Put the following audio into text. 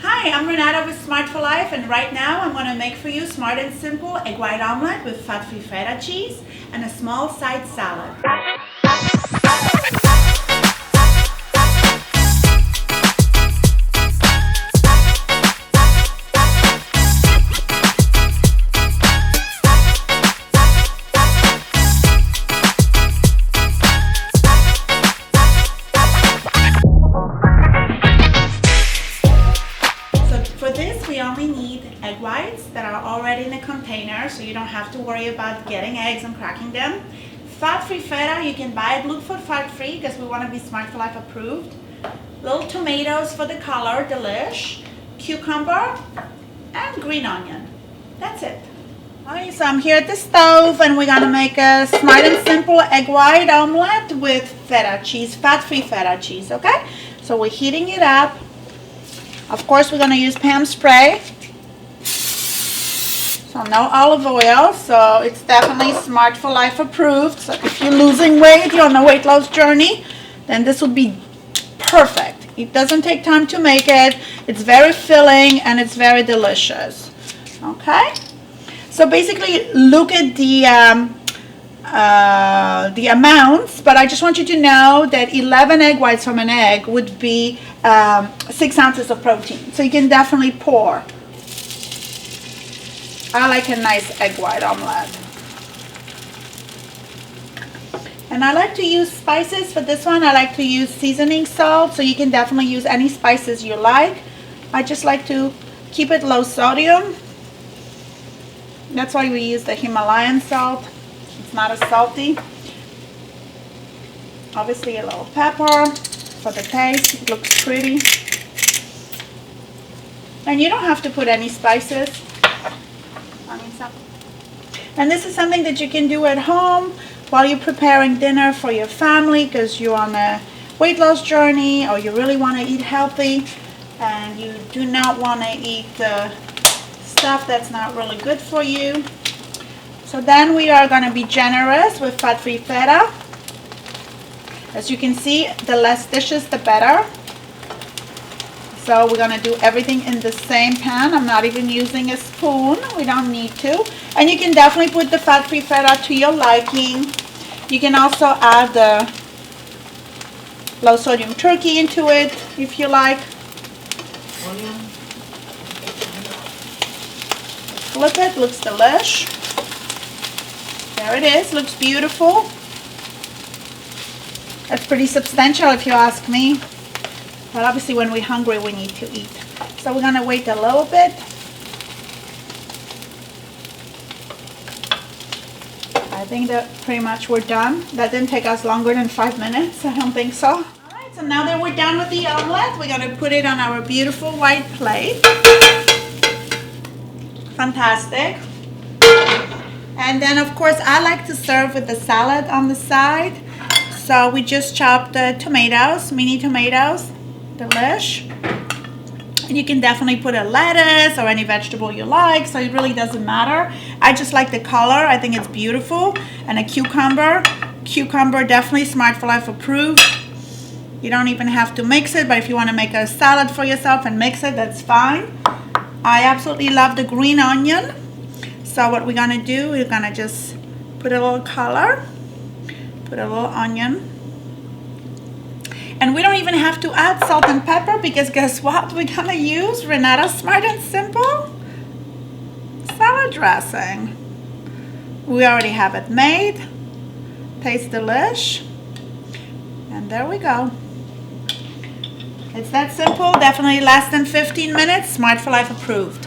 Hi, I'm Renata with Smart for Life, and right now I'm going to make for you smart and simple egg white omelet with fat-free feta cheese and a small side salad. For this, we only need egg whites that are already in a container, so you don't have to worry about getting eggs and cracking them. Fat-free feta, you can buy it. Look for fat-free because we want to be Smart for Life approved. Little tomatoes for the color, delish. Cucumber and green onion. That's it. Alright, so I'm here at the stove and we're going to make a smart and simple egg white omelette with feta cheese, fat-free feta cheese, okay? So we're heating it up. Of course, we're going to use Pam spray. So no olive oil, so it's definitely Smart for Life approved. So if you're losing weight, you're on a weight loss journey, then this would be perfect. It doesn't take time to make it. It's very filling and it's very delicious. Okay? So basically, look at the amounts, but I just want you to know that 11 egg whites from an egg would be 6 ounces of protein. So you can definitely pour. I like a nice egg white omelette. And I like to use spices for this one. I like to use seasoning salt, so you can definitely use any spices you like. I just like to keep it low sodium. That's why we use the Himalayan salt. It's not as salty. Obviously a little pepper for the taste. It looks pretty. And you don't have to put any spices. And this is something that you can do at home while you're preparing dinner for your family because you're on a weight loss journey or you really want to eat healthy and you do not want to eat the stuff that's not really good for you. So then we are going to be generous with fat-free feta. As you can see, the less dishes, the better. So we're going to do everything in the same pan. I'm not even using a spoon. We don't need to. And you can definitely put the fat-free feta to your liking. You can also add the low-sodium turkey into it if you like. Flip it, looks delish. There it is, looks beautiful. That's pretty substantial if you ask me. But obviously when we're hungry, we need to eat. So we're going to wait a little bit. I think that pretty much we're done. That didn't take us longer than 5 minutes. I don't think so. All right, so now that we're done with the omelet, we're going to put it on our beautiful white plate. Fantastic. And then, of course, I like to serve with the salad on the side. So we just chopped the tomatoes, mini tomatoes. Delish. And you can definitely put a lettuce or any vegetable you like, so it really doesn't matter. I just like the color. I think it's beautiful. And a cucumber. Cucumber, definitely Smart for Life approved. You don't even have to mix it, but if you want to make a salad for yourself and mix it, that's fine. I absolutely love the green onion. So what we're going to do, we're going to just put a little color, put a little onion. And we don't even have to add salt and pepper because guess what? We're going to use Renata's Smart and Simple salad dressing. We already have it made. Tastes delish. And there we go. It's that simple. Definitely less than 15 minutes. Smart for Life approved.